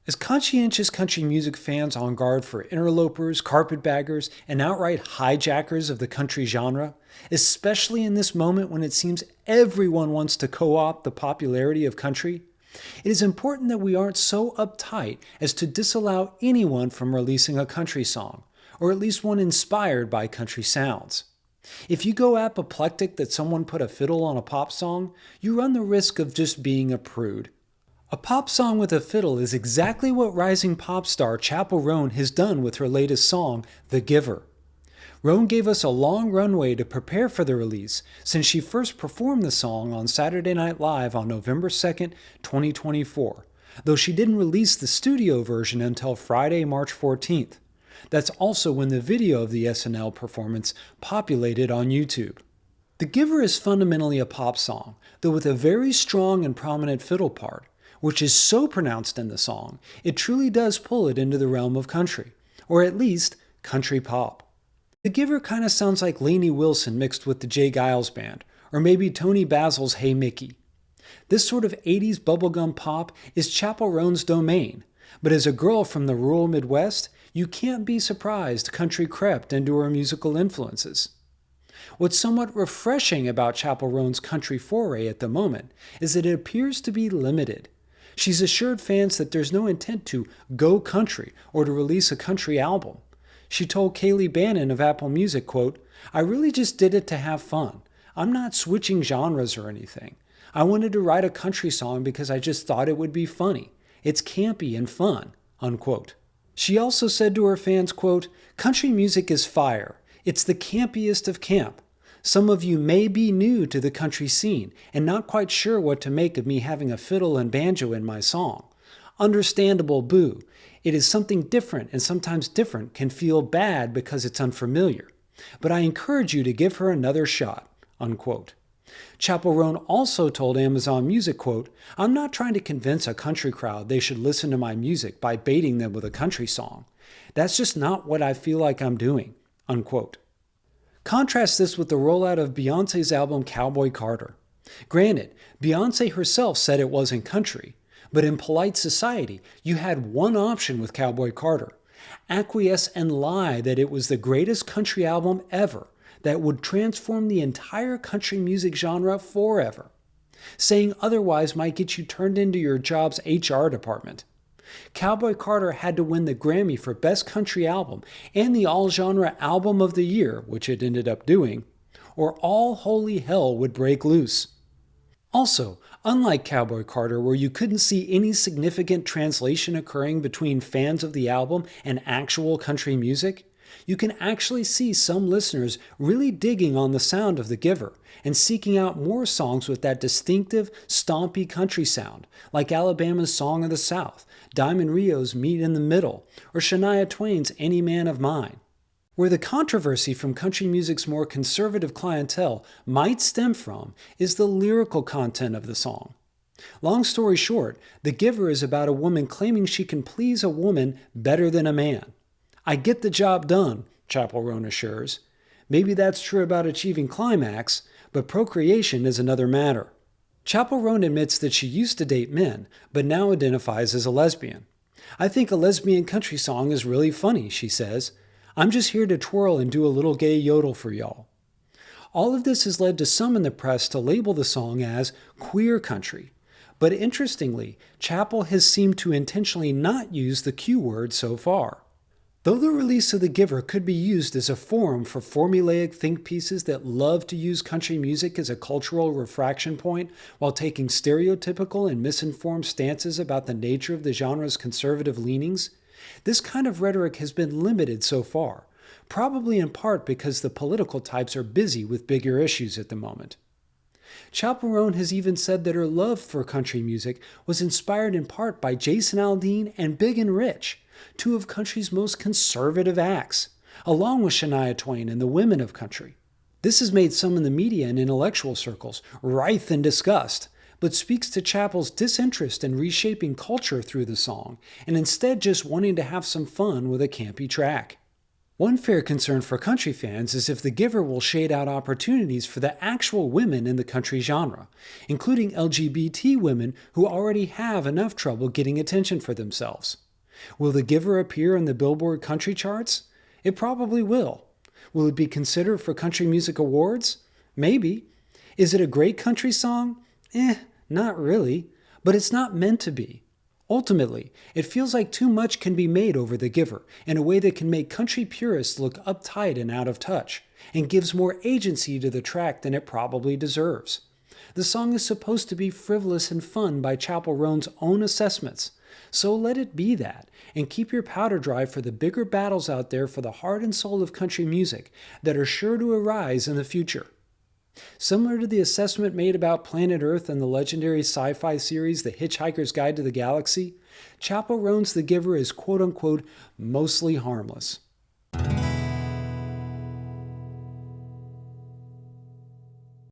As conscientious country music fans on guard for interlopers, carpetbaggers, and outright hijackers of the country genre, especially in this moment when it seems everyone wants to co-opt the popularity of country, it is important that we aren't so uptight as to disallow anyone from releasing a country song, or at least one inspired by country sounds. If you go apoplectic that someone put a fiddle on a pop song, you run the risk of just being a prude. A pop song with a fiddle is exactly what rising pop star Chappell Roan has done with her latest song, The Giver. Roan gave us a long runway to prepare for the release since she first performed the song on Saturday Night Live on November 2nd, 2024, though she didn't release the studio version until Friday, March 14th. That's also when the video of the SNL performance populated on YouTube. The Giver is fundamentally a pop song, though with a very strong and prominent fiddle part, which is so pronounced in the song, it truly does pull it into the realm of country, or at least country pop. The Giver kind of sounds like Lainey Wilson mixed with the Jay Giles Band, or maybe Tony Basil's Hey Mickey. This sort of 80s bubblegum pop is Chappell Roan's domain, but as a girl from the rural Midwest, you can't be surprised country crept into her musical influences. What's somewhat refreshing about Chappell Roan's country foray at the moment is that it appears to be limited. She's assured fans that there's no intent to go country or to release a country album. She told Kaylee Bannon of Apple Music, quote, "I really just did it to have fun. I'm not switching genres or anything. I wanted to write a country song because I just thought it would be funny. It's campy and fun," unquote. She also said to her fans, quote, "Country music is fire. It's the campiest of camp. Some of you may be new to the country scene and not quite sure what to make of me having a fiddle and banjo in my song. Understandable, boo. It is something different, and sometimes different can feel bad because it's unfamiliar. But I encourage you to give her another shot," unquote. Chappell Roan also told Amazon Music, quote, "I'm not trying to convince a country crowd they should listen to my music by baiting them with a country song. That's just not what I feel like I'm doing," unquote. Contrast this with the rollout of Beyonce's album Cowboy Carter. Granted, Beyonce herself said it wasn't country, but in polite society, you had one option with Cowboy Carter: acquiesce and lie that it was the greatest country album ever that would transform the entire country music genre forever. Saying otherwise might get you turned into your job's HR department. Cowboy Carter had to win the Grammy for Best Country Album and the All-Genre Album of the Year, which it ended up doing, or all holy hell would break loose. Also, unlike Cowboy Carter, where you couldn't see any significant translation occurring between fans of the album and actual country music, you can actually see some listeners really digging on the sound of The Giver and seeking out more songs with that distinctive, stompy country sound, like Alabama's Song of the South, Diamond Rio's Meet in the Middle, or Shania Twain's Any Man of Mine. Where the controversy from country music's more conservative clientele might stem from is the lyrical content of the song. Long story short, The Giver is about a woman claiming she can please a woman better than a man. "I get the job done," Chappell Roan assures. Maybe that's true about achieving climax, but procreation is another matter. Chappell Roan admits that she used to date men, but now identifies as a lesbian. "I think a lesbian country song is really funny," she says. "I'm just here to twirl and do a little gay yodel for y'all." All of this has led to some in the press to label the song as queer country. But interestingly, Chappell has seemed to intentionally not use the Q word so far. Though the release of The Giver could be used as a forum for formulaic think pieces that love to use country music as a cultural refraction point while taking stereotypical and misinformed stances about the nature of the genre's conservative leanings, this kind of rhetoric has been limited so far, probably in part because the political types are busy with bigger issues at the moment. Chappell Roan has even said that her love for country music was inspired in part by Jason Aldean and Big and Rich, two of country's most conservative acts, along with Shania Twain and the women of country. This has made some in the media and intellectual circles writhe in disgust, but speaks to Chappell's disinterest in reshaping culture through the song, and instead just wanting to have some fun with a campy track. One fair concern for country fans is if The Giver will shade out opportunities for the actual women in the country genre, including LGBT women who already have enough trouble getting attention for themselves. Will The Giver appear in the Billboard country charts? It probably will. Will it be considered for country music awards? Maybe. Is it a great country song? Not really. But it's not meant to be. Ultimately, it feels like too much can be made over The Giver in a way that can make country purists look uptight and out of touch, and gives more agency to the track than it probably deserves. The song is supposed to be frivolous and fun by Chappell Roans' own assessments, so let it be that, and keep your powder dry for the bigger battles out there for the heart and soul of country music that are sure to arise in the future. Similar to the assessment made about Planet Earth and the legendary sci-fi series The Hitchhiker's Guide to the Galaxy, Chappell Roans' The Giver is quote-unquote mostly harmless.